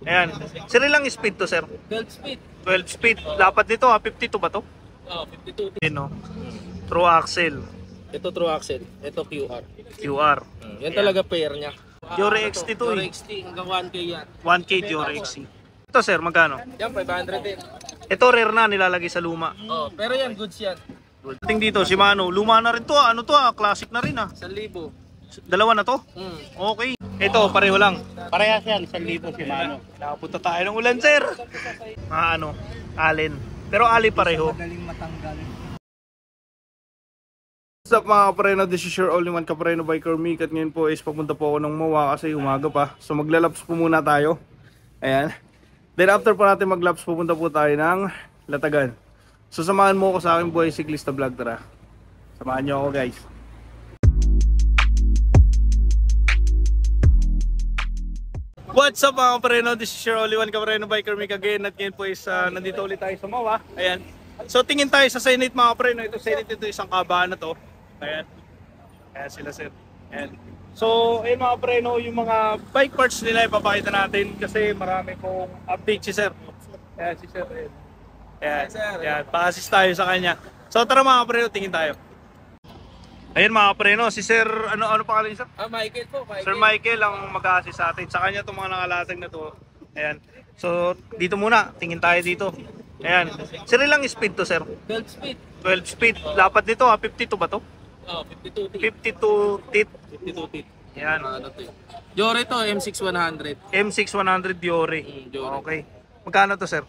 Ayan. Sir, ilang speed to, sir? 12 speed. 12 speed. Dapat nito, 52 ba to? Oh, 52. Yun, no? True axle. Ito true axle. Ito QR. QR. Yan talaga pair niya. Diore XT to, Diore eh. XT hanggang 1K yan. 1K Diore XT. Ito, sir, magkano? Yan, 500 din. Ito, rare na, nilalagay sa luma. Oh, pero yan, goods yan. Tingin dito, Shimano. Luma na rin to, ah. Ano to, ah? Classic na rin, ah. 1,000. Dalawa na to? Okay. Ito, pareho lang. Parehas yan, 1,000 Shimano. Nakapunta tayo ng ulan, sir. Ano, allen. Pero ali pareho. Madaling matanggal. What's up mga kapareno, this is your only one kapareno biker Mick. At ngayon po is papunta po ako ng MOA kasi umaga pa. So maglalaps po muna tayo. Ayan. Then after po natin maglaps, pupunta po tayo ng Latagan. So samahan mo ako sa aking buhay cyclista vlog, tara. Samahan nyo ako, guys. What's up mga kapareno, this is your only one kapareno biker Mick again. At ngayon po is nandito ulit tayo sa MOA. Ayan. So tingin tayo sa Senate mga kapareno. Ito Senate, ito isang kabahan na to. Ayan. Ayan sila, sir. Ayan. So, ayun mga preno, yung mga bike parts nila ipapakita natin kasi marami pong update si sir. Ayan, si sir. Ayan. Ayan. Pa-assist tayo sa kanya. So, tara mga preno, tingin tayo. Ayun mga preno, si sir, ano pangalan niya, sir? Michael po, Michael. Sir Michael ang mag-assist sa atin. Sa kanya itong mga nakalatag na to. Ayan. So, dito muna, tingin tayo dito. Ayan. Sir, ilang speed to, sir? 12 speed. 12 speed. Dapat nito, 52 ba to? Oh, 52 teeth. 52 teeth. 52 teeth. Yan. Ano to? Diore to, M6100. M6100 Diore. Diore. Okay. Magkano to, sir?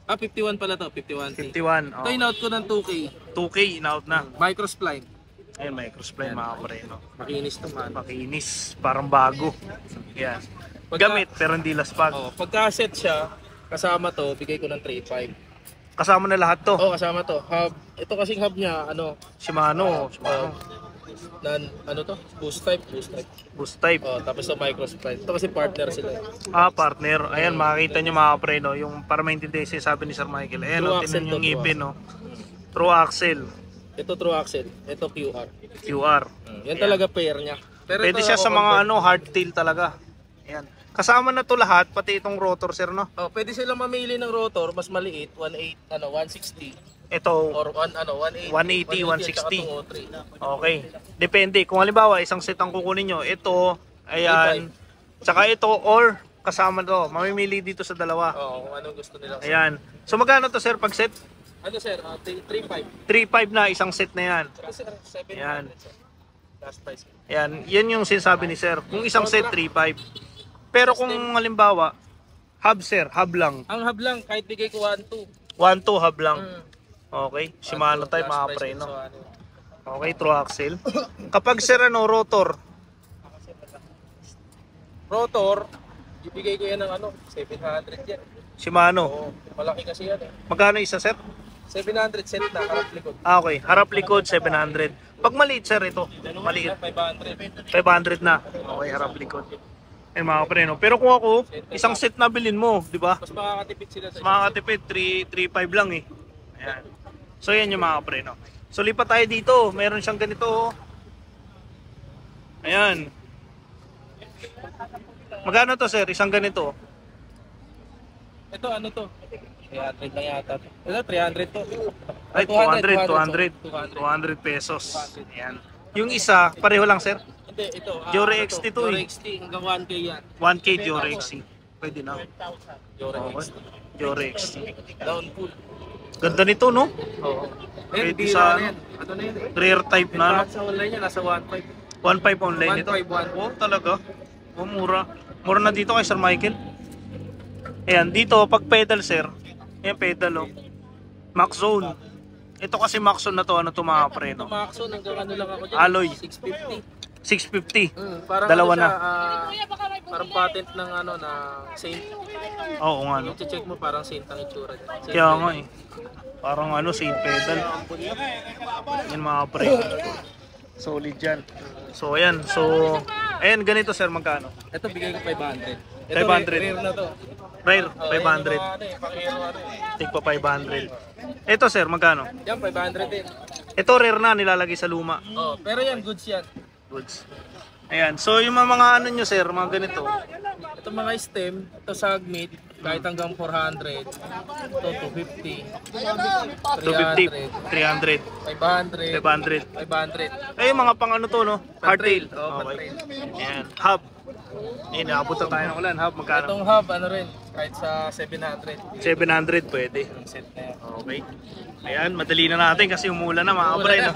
51 pala to, 51 teeth. 51. Ito in-out ko ng 2K. 2K, in-out na. Microspline. Ayun, microspline mga preno. Makinis to man. Makinis. Parang bago. Yan. Pagka- Gamit, pero hindi laspag. Oh, pagka-set siya, kasama to, bigay ko ng 3.5. Kasama na lahat to. Oh, kasama to. Hub. Ito kasing hub niya, Shimano. ano to? Boost type. Boost type. Oh, tapos to microspline. Ito kasi partner sila. Partner. Ayan, makikita nyo mga preno. Yung para maintindihan yung sabi ni Sir Michael. Ayan, True o, axle tingnan yung to, ngipin, no? True axle. Ito true axle. Ito QR. QR. Yan talaga pair niya. Pero Pwede ito, siya sa ako mga convert. hardtail talaga. Ayan. Kasama na to lahat, pati itong rotor, sir, no? Oh, pwede silang mamili ng rotor, mas maliit, 160 Ito, or 180. 180, 160. 160. Okay. Depende. Kung halimbawa, isang set ang kukunin nyo, ito, ayan, tsaka ito, or kasama to. Mamimili dito sa dalawa. Oo, kung anong gusto nila. Ayan. So, magkano to, sir, pag set? Ano sir? 3.5. 3.5 na, isang set na yan. Pero sir, 700 Ayan. sir. Last price. Ayan. Yan yung sinasabi ni sir. Kung isang set, 3.5. Pero kung halimbawa, hub, sir, hub lang. Ang hub lang, kahit bigay ko 1.2. 1.2 hub lang. Okay. Shimano tayo, mga preno. ano. Okay, true axle. Kapag sir, rotor, Rotor, ibigay ko yan ng 700 yan. Shimano. Oo, malaki kasi yan eh. Magkano isa, sir? 700 set na, harap likod. Okay. Harap likod, 700. Pag maliit, sir, ito. Maliit. 500. 500 na. Okay, harap likod. Ayun, mga preno. Pero kung ako, isang set na bilhin mo, di ba? Mas makakatipid sila sa Makakatipid, 3.5 lang eh. Ayan. So yan yung mga preno. So lipat tayo dito. Meron siyang ganito. Oh. Ayan. Magkano to, sir? Isang ganito. Ito ano to? 300 lang yata. Ito 300 to. Ay, 200 pesos. Ayan. Yung isa, pareho lang, sir? Hindi, ito. Diore XT to Diore eh. XT hanggang 1K yan. 1K Diore XT. Pwede na. Diore Okay. XT. Diore XT. Down full. Ganda nito, no? Oo. Pwede Pwede sa, sa yan. Ano na yun? rare type na, no? Sa online yan, nasa 1.5. 1.5 online ito. 1.5. Oh, talaga? Oh, mura. Mura na dito kay Sir Michael. Ayan, dito, pag pedal, sir. Ayan, pedal, oh. Max Zone. Ito kasi Max Zone na to, ano to mga preno? Ito Maxon, hanggang ano lang ako dyan. Alloy. 650. 650. Parang Dalawa ano siya, na. parang patent ng na Saint. Oo nga, no? Check mo parang Saint ang itsura niya. Saint Kaya nga eh. Parang Saint pedal. Yan mga preno. Solid yan. So, ayan. So, ayan, ganito, sir, magkano? Ito bigay ko 500. 500. Rare na to. Rare, Oh, 500. Take pa 500. Ito, sir, magkano? Yan, 500 din. Ito, rare na, nilalagay sa luma. Oh, pero yan, goods yan. Goods. Ayan. So yung mga ano nyo sir, mga ganito. Ito mga stem, ito sagmit, kahit hanggang 400. Ito 250. 250, 300, 500. 500. 500. Ay, yung mga pang ano to, no? Hardtail. Oh, Okay. Ayan. Hub. Ayun, nakabot na tayo ng ulan. Hub, magkano? Itong hub, ano rin, kahit sa 700. 700 pwede. Yung set na yan. Okay. Ayan, madali na natin kasi umulan na mga kapre, no?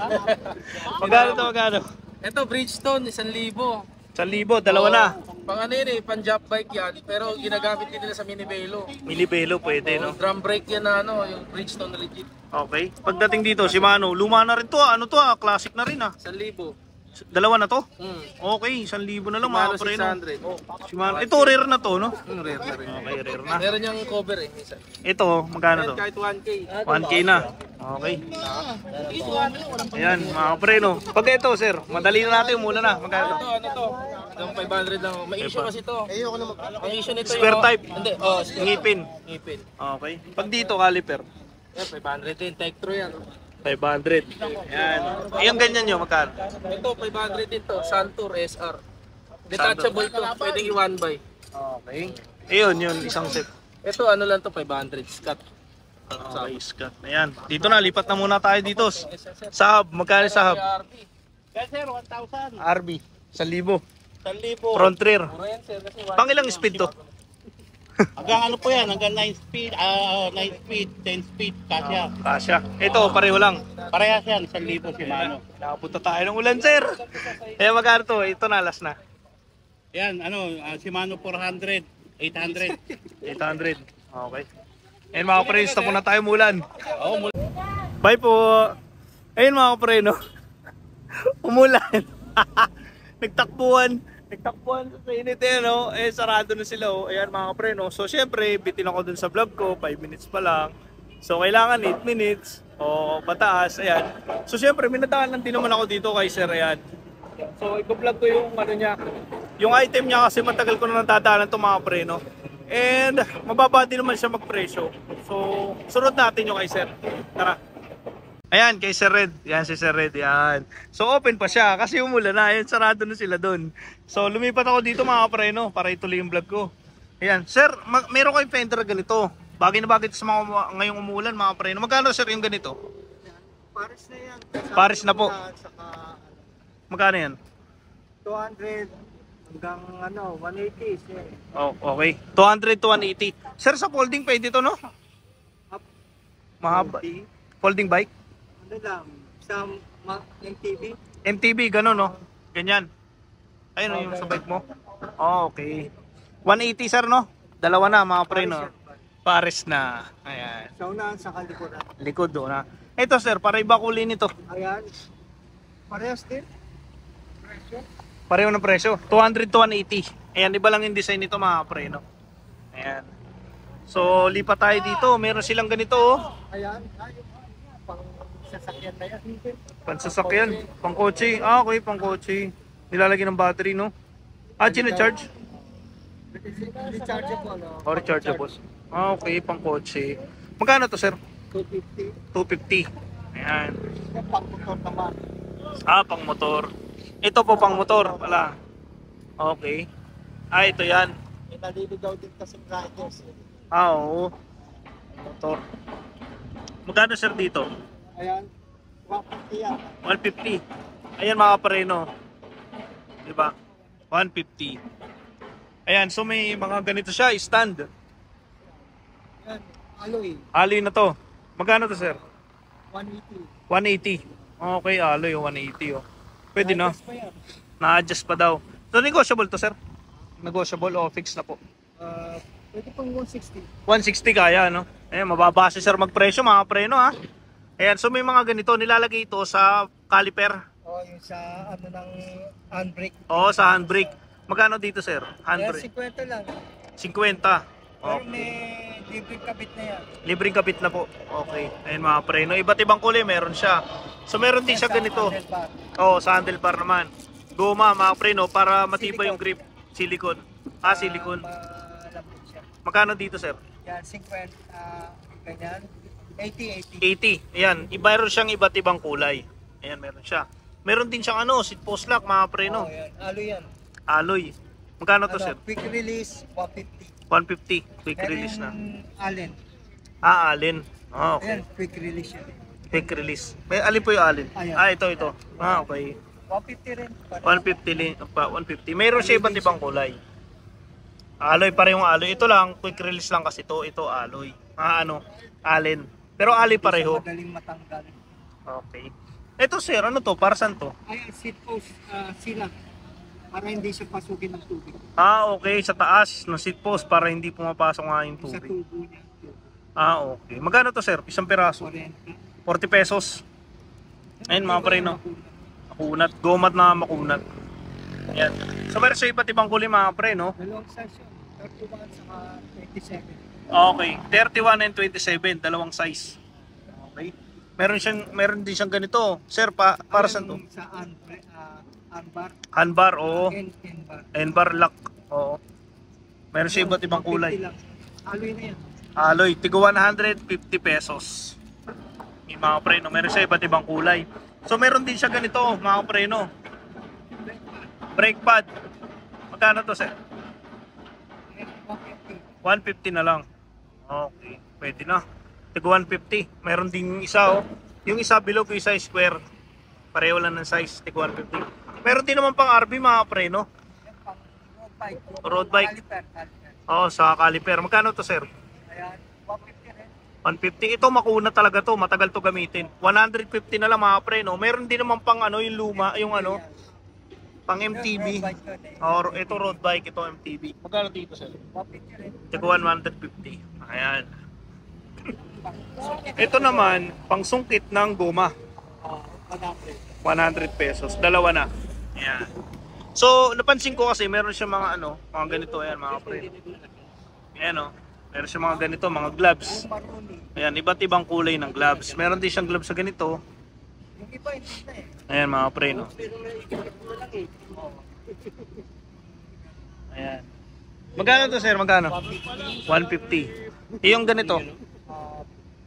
Magkano to, magkano? Ito, Bridgestone, 1,000. 1,000, dalawa na. Pang ano yun pang job bike yan, pero ginagamit din nila sa minivelo. Milibelo pwede, no? Drum brake yan na ano, yung Bridgestone legit. Okay. Pagdating dito, Shimano, luma na rin to. Ano to, classic na rin, 1,000. Dalawa na to? Hmm. Okay, 1,000 na lang Shimano mga kapre, no? 600. Shimano. Ito, rare na to, no? Rare na rin. Okay, rare na. Meron niyang cover minsan. Ito, magkano to? Kahit 1K. 1K na. Okay. Ayan, mga kapre, no? Pag ito, sir, madali na natin, muna na. Magkano to? Ito, ano to? Hanggang 500 lang. May issue kasi to. Ang issue nito Square type. Hindi, Ngipin. Ngipin. Okay. Pag dito, caliper. Yan, 500 din. Tektro yan. 500. Ayan. Yung ganyan nyo, magkano? Ito, 500 din to. Santur SR. Detachable to. Pwedeng i-one by. Okay. Ayun, yun, isang set. Ito, ano lang to, 500. Scat. Okay, Scott. Ayan. Dito na, lipat na muna tayo dito. Sa hub, magkano sa hub? Yes, sir, 1,000. RB, 1,000. 1,000. Front rear. Mura yan, sir. Kasi Pang ilang speed to? Hanggang ano po yan, hanggang 9 speed, 9 speed, 10 speed, kasya. Kasya. Ito, pareho lang. Parehas yan, 1,000 Shimano. Nakapunta tayo ng ulan, sir. Eh, magkano to? Ito na, last na. Yan, ano, Shimano 400, 800. 800. Okay. Ayun mga kapre, stop muna tayo mulan. Oo, Bye po. Ayun mga kapre, no? Umulan. Nagtakbuhan sa init eh, no? Eh, sarado na sila, oh. Ayan mga kapre, no? So, syempre, bitin ako dun sa vlog ko, 5 minutes pa lang. So, kailangan 8 minutes. O, pataas, ayan. So, syempre, minadaanan din naman ako dito kay Sir, ayan. So, i-vlog ko yung ano niya. Yung item niya kasi matagal ko na natadaanan to mga kapre, no? And, mababa din naman siya magpresyo. So, sunod natin yung kay Sir. Tara. Ayan, kay Sir Red. Yan si Sir Red, yan. So, open pa siya kasi umulan na. Ayan, sarado na sila dun. So, lumipat ako dito mga kapreno para ituloy yung vlog ko. Ayan, Sir, meron kayong fender ganito. Bagay na bagay sa mga ngayong umulan mga kapreno. Magkano, Sir, yung ganito? Paris na yan. Paris na po. Saka Magkano yan? 200 hanggang 180. Sir. Oh, okay. 200 to 180. Sir, sa folding pwede to, no? Mahaba. Folding bike? Ano lang, sa MTV. MTB, gano'n, no? Ganyan. Ayun, yung sa bike mo. Oh, okay. 180, sir, no? Dalawa na, mga pre, no? Pares na. Ayan. Sa unahan, sa kalikuran. Likod doon, na. Ito, sir, para iba kulay nito. Ayan. Parehas din. Pareho ng presyo. 200 to 180. Ayan, iba lang yung design nito, mga pre, no? Ayan. So, lipat tayo dito. Meron silang ganito, oh. Ayan. Ayun. Pang sasakyan na yan. Pansasakyan. Pangkotse. Ah, okay, pangkotse. Nilalagyan ng battery, no? Ah, charge? Recharge po, no? O, rechargeable. Ah, okay, pangkotse. Magkano to, sir? 250. 250. Ayan. Yung pang-motor naman. Ah, pang motor. Ito po pang motor pala. Okay. Ah, ito yan. May naliligaw din kasi riders. Ah, oo. Motor. Magkano, sir, dito? Ayan. 150 yan. 150. Ayan mga pareno. Diba? 150. Ayan, so may mga ganito siya, stand. Ayan. Alloy. Alloy na to. Magkano to, sir? 180. 180. Okay, alloy, 180, oh. Pwede na. Riders pa yan. Na-adjust pa daw. So, negotiable to, sir? Negotiable o fixed na po? Pwede pang 160. 160 kaya, no? Ayan, mababa si sir magpresyo, mga preno, ha? Ayan, so may mga ganito, nilalagay ito sa caliper. O, yung sa ano ng handbrake. Oo, sa handbrake. Magkano dito, sir? Ayan, Handbrake? 50 lang. 50. Pero Oh, may libreng kabit na yan. libreng kapit na po. Okay. Ayan, mga preno. Iba't ibang kulay, meron siya. So, meron din siya ganito. Handlebar. Oo, sa handlebar naman. Goma, mga preno, para matibay yung grip. Silicone. Ah, silicone. Malambot siya. Magkano dito, sir? Yan, 50, ganyan. 80. 80. Ayan, meron siyang iba't ibang kulay. Ayan, meron siya. Meron din siyang ano, seat post lock mga preno. Oh, yan. Alo yan. Alloy. Magkano to, sir? Quick release, 150. 150. Quick Meron release na. Allen. Allen. Ah, okay. Ayan, quick release yan. Quick release. May alin po yung alin? Ayan. Ito. Okay. 150 rin. 150. Mayroon siya iba't ibang kulay. Alloy pa rin yung alloy. Ito lang, quick release lang kasi ito alloy. Allen. Pero alloy pareho. Madaling matanggal. Okay. Ito sir, ano to? Para saan to? Ayan, seat post, sila. Para hindi siya pasukin ng tubig. Okay. Sa taas ng seat post para hindi pumapasok nga yung Sa tubig. tubo niya. Okay. Magkano to sir? Isang piraso? 40. 40 pesos. Ayun mga preno. Makunat. Gomat na makunat. Ayan. So meron sa iba't ibang kulay mga preno. Dalawang size yun. 31 saka 27. Okay. 31 and 27. Dalawang size. Okay. Meron din siyang ganito. Sir, para saan to? Sa Anbar. Handbar, oo. N-bar. N-bar lock, oo. Meron siya iba't ibang kulay. Aloy na yan. Alloy, tigo 150 pesos. Yung mga preno, meron siya iba't ibang kulay. So meron din siya ganito, mga preno. Brake pad. Magkano to, sir? 150 na lang. Okay, pwede na. Tigo 150. Meron din isa, oh. Yung isa below ko, isa square. Pareho lang ng size, tigo 150. Meron din naman pang RB, mga preno. Road bike. Oo, sa caliper. Magkano to, sir? Ayan, 150 rin. 150. Ito makuna talaga to, matagal to gamitin. 150 na lang mga pre, no? Meron din naman pang ano, yung luma, yung ano, pang MTB. Or ito road bike, ito MTB. Magkano dito, sir? 150 rin. Tigo 150. Ayan. Ito naman, pang sungkit ng goma. 100 pesos. Dalawa na. Ayan. So, napansin ko kasi meron siya mga ano, mga ganito, ayan mga pre. Ayan, oh. Meron siya mga ganito, mga gloves. Ayan, iba't ibang kulay ng gloves. Meron din siyang gloves sa ganito. Yung iba, hindi na eh. Ayan, mga pre, no? Ayan. Magkano to, sir? Magkano? 150. Yung ganito,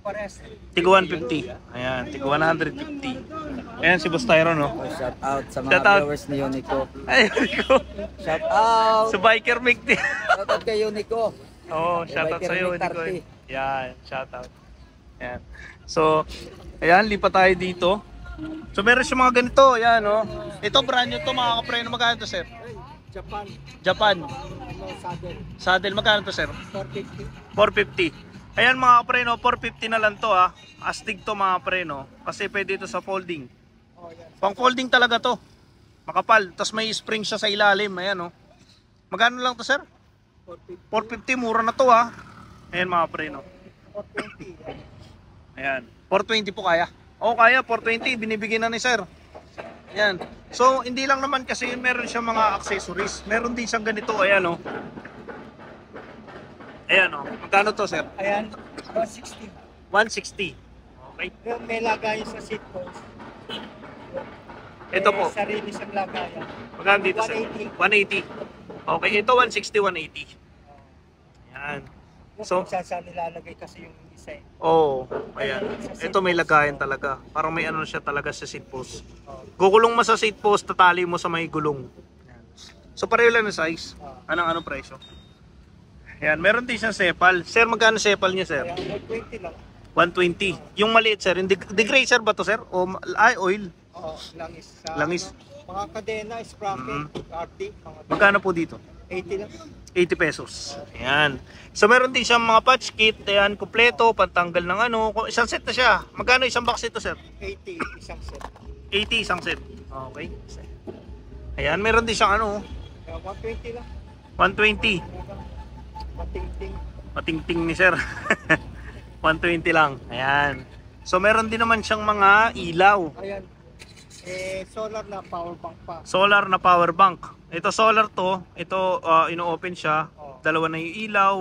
Pares. tigo 150. Ayan, tigo 150. Ayan, si Boss Tyron, no? Shout out sa mga Shout out. viewers ni Unico. Ay, Unico. Shout out! Sa biker mic din. Shout out kay Unico. Oo, shoutout Biker sa'yo, Mic Unico. Tarty. Yan, shoutout. Yan. So, ayan, lipat tayo dito. So, meron siya mga ganito. Ayan, no? Ito, brand new to, mga kapreno. Magkano to, sir? Japan. Japan. Ano, saddle. Saddle, magkano to, sir? 450. 450. Ayan, mga kapreno, 450 na lang to, ha. Astig to, mga kapreno. Kasi pwede ito sa folding. Oh, yan. Pang folding talaga to. Makapal. Tapos may spring siya sa ilalim. Ayan, no? Magkano lang to, sir? 450, mura na to, ha. Ayan, mga preno. 420. Ayan. 420 po kaya. Oo, kaya. 420. Binibigyan na ni sir. Ayan. So, hindi lang naman kasi yun. Meron siyang mga accessories. Meron din siyang ganito. Ayan, oh. Ayan, oh. Magkano to, sir? Ayan, 160. 160. Okay. May lagayan sa seat post. Ito po. Sarili siyang lagayan. Magkano dito, sir? 180. Okay. Ito, 160, 180. Ayan. So, Kung saan nilalagay kasi yung isa eh. oh, ayan. Ito may lagayan talaga. Parang may ano siya talaga sa seat post. Gugulong mo sa seat post, tatali mo sa may gulong. So pareho lang ng size. Anong presyo? Ayan, meron din siyang sepal. Sir, magkano sepal niya, sir? Kaya 120 lang. 120. Yung maliit, sir, yung degrader ba to, sir? O oil? Oo, langis. Sa, Langis. Mga kadena, sprocket, RT, mga Magkano po dito? 80 lang. 80 pesos. Ayan. So meron din siyang mga patch kit. Ayan, kumpleto, pantanggal ng ano. Isang set na siya. Magkano isang box ito, sir? 80, isang set. 80 isang set. Okay. Ayan, meron din siyang ano. Kaya 120 lang. 120. Matingting. Matingting ni sir. 120 lang. Ayan. So meron din naman siyang mga ilaw. Ayan. Solar na power bank pa. Solar na power bank. Ito solar to. Ito ino-open siya. Dalawa na yung ilaw.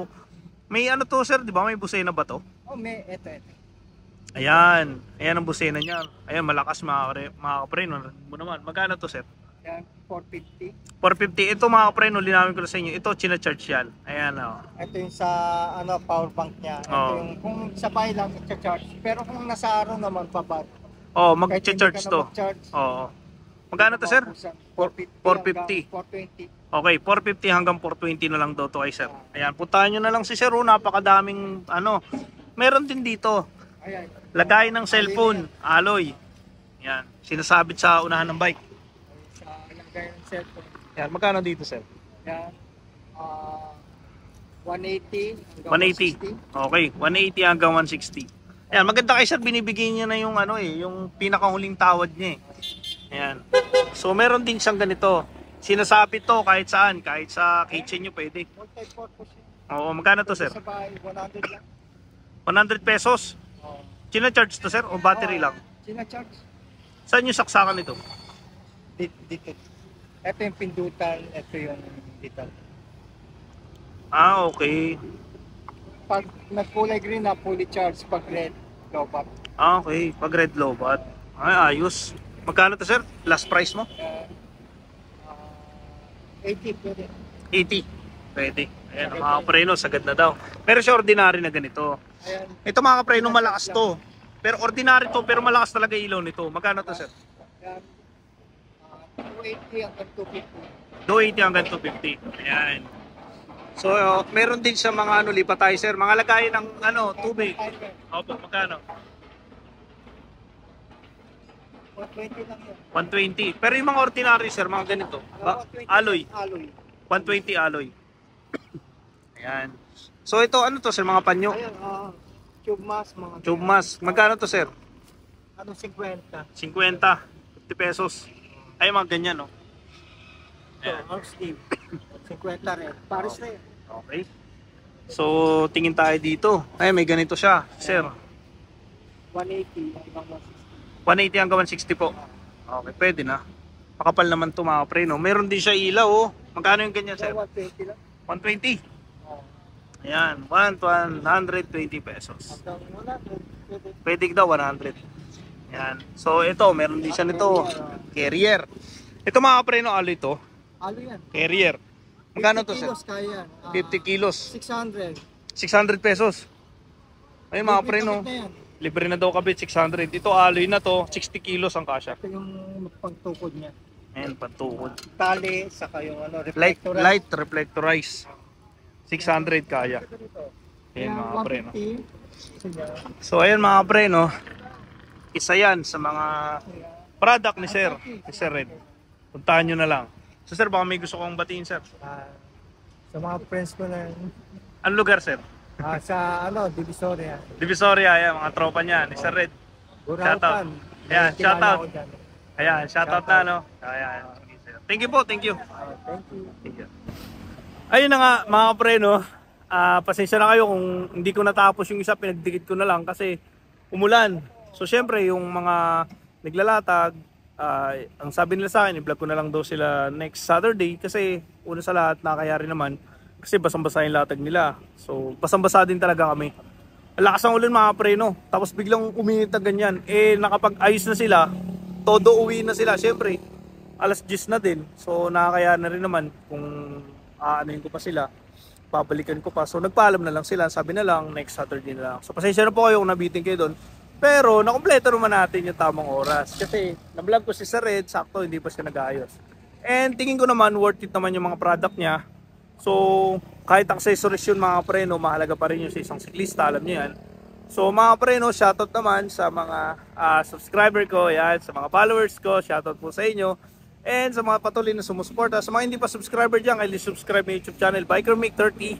May ano to, sir, di ba? May busena ba to? Oh, may ito. Ayan. Ayan ang busena niya. Ayan, malakas mga kapre. Mo naman. Magkano to, sir? Yan, 450. 450. Ito mga kapre, linawin ko na sa inyo. Ito, china-charge yan. Ayan, oh. Ito yung sa ano power bank niya. Ito Oo. yung kung sa bahay lang i-charge. Pero kung nasa araw naman pabad. Oh, Kahit hindi mag-charge ka na to. mag-charge, Oo. Magkano to, sir? 450. 420. Okay, 450 hanggang 420 na lang daw to kay sir. Ayan, puntahan nyo na lang si sir. Napakadaming ano. Meron din dito. Ayan. Lagay ng cellphone, alloy. Ayan, sinasabit sa unahan ng bike. Sa lagay ng cellphone. Ayan, magkano dito sir? Yan. 180 hanggang 180. Okay, 180 hanggang 160. Ayan, maganda kay sir, binibigay niya na yung ano yung pinakahuling tawad niya eh. Ayan. So meron din siyang ganito. Sinasabit to kahit saan, kahit sa kitchen niyo pwede. multi-purpose yun. Oo, magkano to sir? Sa bahay, 100 lang. 100 pesos. Oh. China-charge to sir o battery lang? Sina-charge. Saan yung saksakan nito? Dito. Ito yung pindutan, ito yung dito. Ah, okay. Pag nagkulay green na, fully charged. Pag red, lobat. Ah, okay. Pag red lobat. Ay, ayos. Magkano to sir? Last price mo? 80 pwede. 80. Pwede. Ayan, mga kapreno, sagad na daw. Pero siya ordinary na ganito. Ayan. Ito mga kapreno, malakas to. Pero ordinary to, pero malakas talaga ilaw nito. Magkano to sir? Ayan. 280 hanggang 250. 280 hanggang 250. Ayan. So, meron din sa mga lipat tayo sir. Mga lagayan ng tubig. Opo, magkano? 120 lang yun. 120. Pero yung mga ordinary sir, mga ganito. Alloy. Alloy. 120 alloy. Ayan. So ito, ano to sir? Mga panyo? Ayan, tube mask. Mga Tube mask. Magkano to sir? Ano, 50. 50. 50 pesos. Ay, mga ganyan, no? Ito, long sleeve. 50 rin. Paris rin. Okay. So, tingin tayo dito. Ay, may ganito siya, sir. 180 hanggang 160. 180 hanggang 160 po. Okay, pwede na. Makapal naman to mga pre, no? Meron din siya ilaw, oh. Magkano yung ganyan, sir? 120 lang. 120. Oh. Ayan, 120 pesos. Hanggang 100. Pwede. Pwede daw 100. Ayan. So, ito, meron din siya nito. Carrier. Ito mga pre, no? Alo ito. Alo yan. Carrier. Magkano to, 50 sir? kilos kaya. 50 kilos. 600. 600 pesos. Ay, mga pre, no? Libre na yan. Libre na daw kabit, 600. Ito, alloy na to. 60 kilos ang kasya. Ito yung pangtukod niya. Ayan, pantukod. Tali, saka yung reflector. Light reflectorize. 600 kaya. Ayan mga pre, no? 150. So ayan mga pre, no? Isa yan sa mga product ni Sir Red. Puntahan nyo na lang. So sir, baka may gusto kong batiin, sir. Sa mga friends ko na Anong lugar, sir? sa Divisoria. Divisoria, ayan, mga tropa niya ni Sir Red. Burautan. Ayan, shoutout. Kilala ko dyan. Ayan, shoutout na, no? Ayan. Sige, sir. Thank you po, thank you. Thank you. Thank you. Ayun na nga mga pre, no? Pasensya na kayo kung hindi ko natapos yung isa, pinagdikit ko na lang kasi umulan. So syempre yung mga naglalatag, ang sabi nila sa akin, i-vlog ko na lang daw sila next Saturday kasi una sa lahat nakakayari naman kasi basang-basa yung latag nila. So basang-basa din talaga kami. Ang lakas ng ulan mga pre, no? Tapos biglang uminit na ganyan. Nakapag-ayos na sila, todo uwi na sila. Syempre, alas 10 na din. So nakakaya na rin naman kung aanuhin ko pa sila, babalikan ko pa. So nagpaalam na lang sila, sabi na lang next Saturday na lang. So pasensya na po kayo kung nabitin kayo doon. Pero nakumpleto naman natin yung tamang oras. Kasi na-vlog ko si Sir Red, sakto hindi pa siya nag-aayos. And tingin ko naman worth it naman yung mga product niya. So kahit accessories yun mga pre, no, mahalaga pa rin yung sa isang siklista, alam niyo yan. So mga pre, no, shoutout naman sa mga subscriber ko, yan, sa mga followers ko, shoutout po sa inyo. And sa mga patuloy na sumusuporta, sa mga hindi pa subscriber dyan, kindly subscribe my YouTube channel, BikerMake30.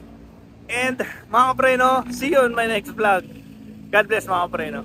And mga pre, no, see you on my next vlog. God bless mga pre, no.